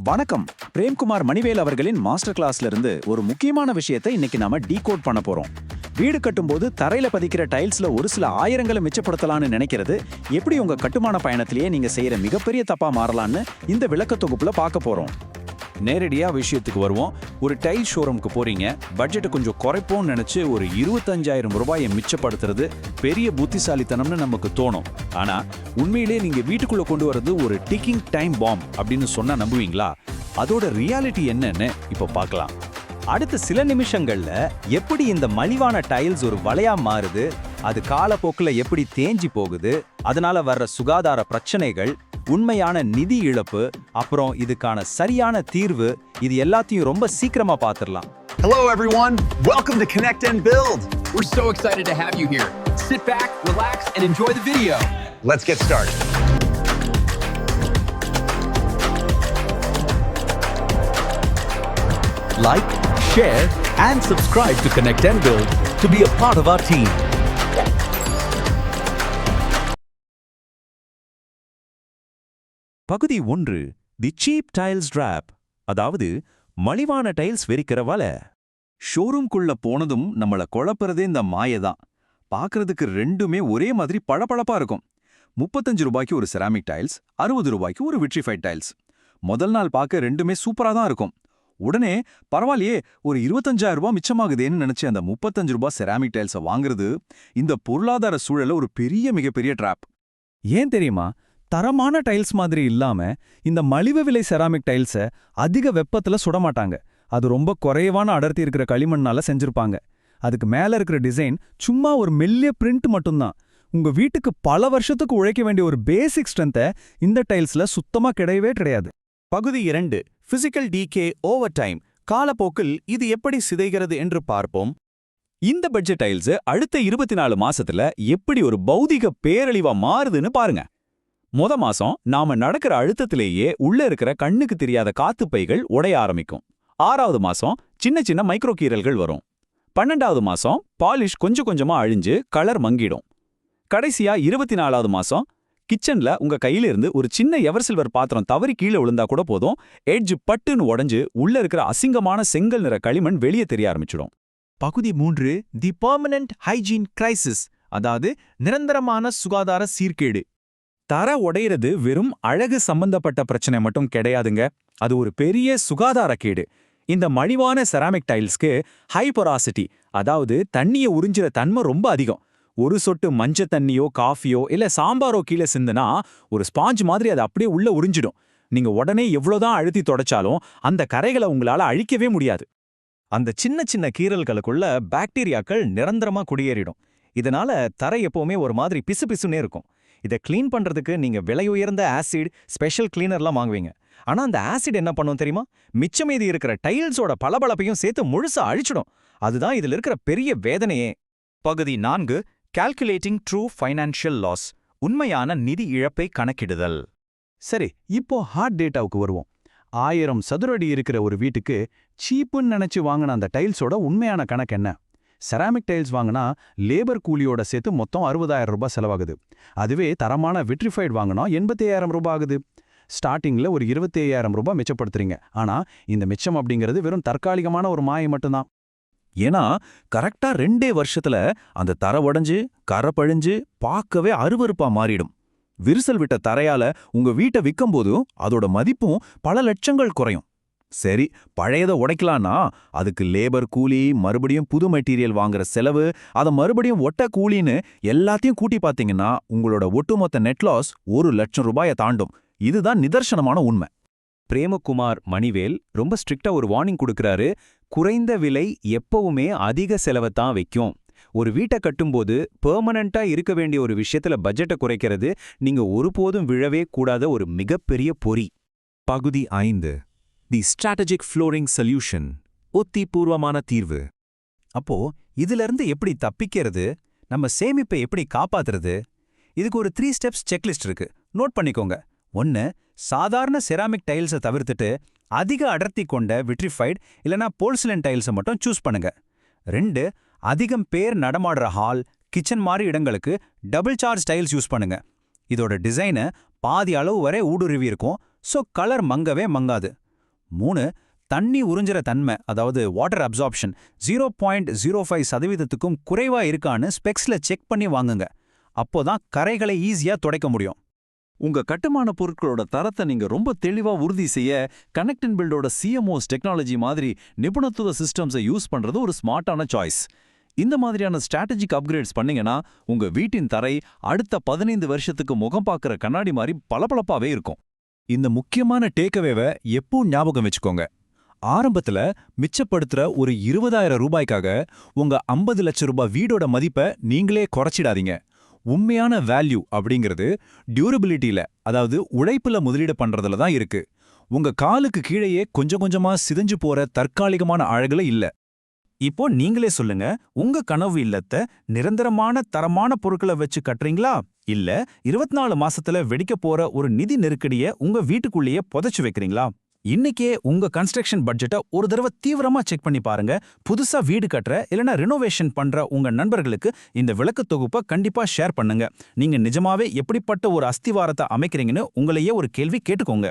வணக்கம். பிரேம்குமார் மணிவேல் அவர்களின் மாஸ்டர் கிளாஸ்ல இருந்து ஒரு முக்கியமான விஷயத்தை இன்னைக்கு நாம டீகோட் பண்ண போறோம். வீடு கட்டும்போது தரையில பதிக்கிற டைல்ஸ்ல ஒரு சில ஆயிரங்களை மிச்சப்படுத்தலாம்னு நினைக்கிறது எப்படி உங்க கட்டுமான பயணத்திலேயே நீங்க செய்யற மிகப்பெரிய தப்பா மாறலாம்னு இந்த விளக்க தொகுப்புல பார்க்க போறோம். நேரடியா விஷயத்துக்கு வருவோம். ஒரு டைல் ஷோரூமுக்கு போறீங்க, பட்ஜெட்டை கொஞ்சம் குறைப்போம்னு நினைச்சு ஒரு 25,000 ரூபாயை மிச்சப்படுத்துறது பெரிய புத்திசாலித்தனம்னு நமக்கு தோணும். ஆனா உண்மையிலே நீங்க வீட்டுக்குள்ள கொண்டு வர்றது ஒரு டிக்கிங் டைம் பாம் அப்படின்னு சொன்னா நம்புவீங்களா? அதோட ரியாலிட்டி என்னன்னு இப்ப பார்க்கலாம். அடுத்த சில நிமிஷங்கள்ல எப்படி இந்த மலிவான டைல்ஸ் ஒரு வலையா மாறுது, அது காலப்போக்கில் எப்படி தேஞ்சி போகுது, அதனால வர்ற சுகாதார பிரச்சனைகள், உண்மையான நிதி இழப்பு, அப்புறம் இதுக்கான சரியான தீர்வு, இது எல்லாத்தையும் ரொம்ப சீக்கிரமா பார்த்துடலாம். Hello everyone, welcome to Connect and Build. We're so excited to have you here. Sit back, relax, and enjoy the video. Let's get started. Like, share, and subscribe to Connect and Build to be a part of our team. பகுதி 1, தி cheap tiles drop, அதாவது மலிவான tiles வெறிக்கிற வலை. ஷோரூம்குள்ள போனதும் நம்மள குழப்பறதே இந்த மாயதான். பார்க்கறதுக்கு ரெண்டுமே ஒரே மாதிரி பளபளப்பா இருக்கும். 35 ரூபாய்க்கு ஒரு செராமிக் டைல்ஸ், 60 ரூபாய்க்கு ஒரு விட்ரிஃபைட் டைல்ஸ். முதல் நாள் பார்க்க ரெண்டுமே சூப்பரா தான் இருக்கும். உடனே பரவாயில்லையே, ஒரு 25,000 ரூபாய் மிச்சமாகுதேன்னு நினைச்சு அந்த 35 ரூபாய் செராமிக் டைல்ஸை வாங்குறது இந்த பொருளாதார சூழல ஒரு மிகப்பெரிய டிராப். ஏன் தெரியுமா? தரமான டைல்ஸ் மாதிரி இல்லாம இந்த மலிவு விலை செராமிக் டைல்ஸை அதிக வெப்பத்துல சுடமாட்டாங்க. அது ரொம்ப குறைவான அடர்த்தி இருக்கிற களிமண்ணால செஞ்சிருப்பாங்க. அதுக்கு மேல இருக்கிற டிசைன் சும்மா ஒரு மெல்லிய பிரிண்ட் மட்டும்தான். உங்க வீட்டுக்கு பல வருஷத்துக்கு உழைக்க வேண்டிய ஒரு பேசிக் ஸ்ட்ரென்த்தை இந்த டைல்ஸ்ல சுத்தமா கிடையாது. பகுதி 2, பிசிக்கல் டீகே ஓவர் டைம், காலப்போக்கில் இது எப்படி சிதைகிறது என்று பார்ப்போம். இந்த பட்ஜெட் டைல்ஸ் அடுத்த 24 மாசத்துல எப்படி ஒரு பௌதிக பேரழிவா மாறுதுன்னு பாருங்க. மாசம் நாம நடக்கிற அழுத்தத்திலேயே உள்ள இருக்கிற கண்ணுக்கு தெரியாத காத்துப்பைகள் உடைய ஆரம்பிக்கும். 6வது மாசம் சின்ன சின்ன மைக்ரோ கீறல்கள் வரும். 12வது மாசம் பாலிஷ் கொஞ்சம் கொஞ்சமா அழிஞ்சு கலர் மங்கிடும். கடைசியா 24வது மாசம் கிச்சன்ல உங்க கையில இருந்து ஒரு சின்ன எவர் சில்வர் பாத்திரம் தவறி கீழே விழுந்தா கூட போதும், எட்ஜ் பட்டுன்னு உடைஞ்சு உள்ள இருக்கிற அசிங்கமான செங்கல் நிற களிமண் வெளியே தெரிய ஆரம்பிச்சிடும். பகுதி 3, தி பெர்மனன்ட் ஹைஜீன் கிரைசிஸ், அதாவது நிரந்தரமான சுகாதார சீர்கேடு. தர உடையிறது வெறும் அழகு சம்பந்தப்பட்ட பிரச்சனை மட்டும் கிடையாதுங்க, அது ஒரு பெரிய சுகாதார கேடு. இந்த மலிவான செராமிக் டைல்ஸ்க்கு ஹை பொராசிட்டி, அதாவது தண்ணியை உறிஞ்சிற தன்மை ரொம்ப அதிகம். ஒரு சொட்டு மஞ்சள் தண்ணியோ காஃபியோ இல்ல சாம்பாரோ கீழே சிந்துனா ஒரு ஸ்பாஞ்ச் மாதிரி அது அப்படியே உள்ள உறிஞ்சிடும். நீங்க உடனே எவ்வளவுதான் அழுத்தி தொடச்சாலும் அந்த கரைகளை உங்களால அழிக்கவே முடியாது. அந்த சின்ன சின்ன கீறல்களுக்குள்ள பாக்டீரியாக்கள் நிரந்தரமா குடியேறிடும். இதனால தரை எப்பவுமே ஒரு மாதிரி பிசு பிசுன்னே இருக்கும். இதை கிளீன் பண்றதுக்கு நீங்க விலை உயர்ந்த ஆசிட், ஸ்பெஷல் கிளீனர்லாம் வாங்குவீங்க. ஆனா அந்த ஆசிட் என்ன பண்ணும் தெரியுமா? மிச்சமீதி இருக்கிற டைல்ஸோட பளபளப்பையும் சேர்த்து முழுசா அழிச்சிடும். அதுதான் இதுல இருக்கிற பெரிய வேதனையே. பகுதி 4, கால்குலேட்டிங் ட்ரூ ஃபைனான்ஷியல் லாஸ், உண்மையான நிதி இழப்பை கணக்கிடுதல். சரி, இப்போ ஹார்ட் டேட்டாவுக்கு வருவோம். 1000 சதுரடி இருக்கிற ஒரு வீட்டுக்கு சீப்புன்னு நினைச்சு வாங்கின அந்த டைல்ஸோட உண்மையான கணக்கு என்ன? செராமிக் டைல்ஸ் வாங்கினா லேபர் கூலியோட சேர்த்து மொத்தம் 60,000 ரூபாய் செலவாகுது. அதுவே தரமான விட்ரிஃபைட் வாங்கினா 85,000 ரூபாய் ஆகுது. ஸ்டார்டிங்ல ஒரு 25,000 ரூபாய் மிச்சப்படுத்துறீங்க. ஆனா இந்த மிச்சம் அப்படிங்கிறது வெறும் தற்காலிகமான ஒரு மாயை மட்டும்தான். ஏன்னா கரெக்டா 2 வருஷத்துல அந்த தர உடைஞ்சு கரை பழிஞ்சு பார்க்கவே அருவருப்பா மாறிடும். விரிசல் விட்ட தரையால உங்க வீட்டை விற்கும்போதும் அதோட மதிப்பும் பல லட்சங்கள் குறையும். சரி, பழையதை உடைக்கலான்னா அதுக்கு லேபர் கூலி, மறுபடியும் புது மெட்டீரியல் வாங்குற செலவு, அதை மறுபடியும் ஒட்ட கூலின்னு எல்லாத்தையும் கூட்டி பார்த்தீங்கன்னா உங்களோட ஒட்டுமொத்த நெட் லாஸ் 1,00,000 ரூபாயை தாண்டும். இதுதான் நிதர்சனமான உண்மை. பிரேமகுமார் மணிவேல் ரொம்ப ஸ்ட்ரிக்டா ஒரு வார்னிங் கொடுக்கறாரு. குறைந்த விலை எப்பவுமே அதிக செலவைத்தான் வைக்கும். ஒரு வீட்டை கட்டும்போது பெர்மனண்டா இருக்க வேண்டிய ஒரு விஷயத்துல பட்ஜெட்டை குறைக்கிறது நீங்க ஒருபோதும் விழவே கூடாத ஒரு மிகப்பெரிய பொறி. பகுதி 5, தி ஸ்ட்ராட்டஜிக் ஃப்ளோரிங் சொல்யூஷன், உத்திபூர்வமான தீர்வு. அப்போ இதிலிருந்து எப்படி தப்பிக்கிறது? நம்ம சேமிப்பை எப்படி காப்பாத்துறது? இதுக்கு ஒரு 3 ஸ்டெப்ஸ் செக்லிஸ்ட் இருக்கு, நோட் பண்ணிக்கோங்க. 1, சாதாரண செராமிக் டைல்ஸை தவிர்த்துட்டு அதிக அடர்த்தி கொண்ட விட்ரிஃபைட் இல்லனா போர்சிலன் டைல்ஸை மட்டும் சூஸ் பண்ணுங்க. 2, அதிகம் பேர் நடமாடுற ஹால், கிச்சன் மாதிரி இடங்களுக்கு டபுள் சார்ஜ் டைல்ஸ் யூஸ் பண்ணுங்க. இதோட டிசைனை பாதி அளவு வரை ஊடுருவி இருக்கும், ஸோ கலர் மங்கவே மங்காது. 3 தண்ணி உறிஞ்சுற தன்மை, அதாவது வாட்டர் அப்சார்ப்ஷன் 0.05% குறைவா இருக்கான்னு ஸ்பெக்ஸ்ல செக் பண்ணி வாங்குங்க. அப்போதான் கரைகளை ஈஸியா துடைக்க முடியும். உங்க கட்டுமான பொருட்களோட தரத்தை நீங்க ரொம்ப தெளிவா உறுதி செய்ய கனெக்ட் அண்ட் பில்டோட CMOS டெக்னாலஜி மாதிரி நிபுணத்துவ சிஸ்டம்ஸை யூஸ் பண்றது ஒரு ஸ்மார்ட்டான சாய்ஸ். இந்த மாதிரியான ஸ்ட்ராட்டஜிக் அப்கிரேட்ஸ் பண்ணீங்கன்னா உங்க வீட்டின் தரை அடுத்த 15 வருஷத்துக்கு முகம் பார்க்குற கண்ணாடி மாதிரி பளபளப்பாவே இருக்கும். இந்த முக்கியமான டேக்அவேவை எப்பவும் ஞாபகம் வச்சுக்கோங்க. ஆரம்பத்துல மிச்சப்படுத்துற ஒரு 20,000 ரூபாய்க்காக உங்க 50 லட்சம் ரூபாய் வீடோட மதிப்பை நீங்களே குறைச்சிடாதீங்க. உண்மையான வேல்யூ அப்படிங்கிறது டியூரபிலிட்டியில, அதாவது உழைப்புல முதலீடு பண்றதுல தான் இருக்கு. உங்க காலுக்கு கீழேயே கொஞ்சம் கொஞ்சமா சிதைஞ்சு போற தற்காலிகமான அழகுல இல்ல. இப்போ நீங்களே சொல்லுங்க, உங்க கனவு இல்லத்தை நிரந்தரமான தரமான பொருட்களை வச்சு கட்டுறீங்களா, இல்ல 24 மாசத்துல வெடிக்க போற ஒரு நிதி நெருக்கடிய உங்க வீட்டுக்குள்ளேயே புதைச்சு வைக்கிறீங்களா? இன்னைக்கே உங்க கன்ஸ்ட்ரக்ஷன் பட்ஜெட்டை ஒரு தடவை தீவிரமா செக் பண்ணி பாருங்க. புதுசா வீடு கட்டுற இல்லனா ரெனோவேஷன் பண்ற உங்க நண்பர்களுக்கு இந்த விளக்க தொகுப்பை கண்டிப்பா ஷேர் பண்ணுங்க. நீங்க நிஜமாவே எப்படிப்பட்ட ஒரு அஸ்திவாரத்தை அமைக்கிறீங்கன்னு உங்களையே ஒரு கேள்வி கேட்டுக்கோங்க.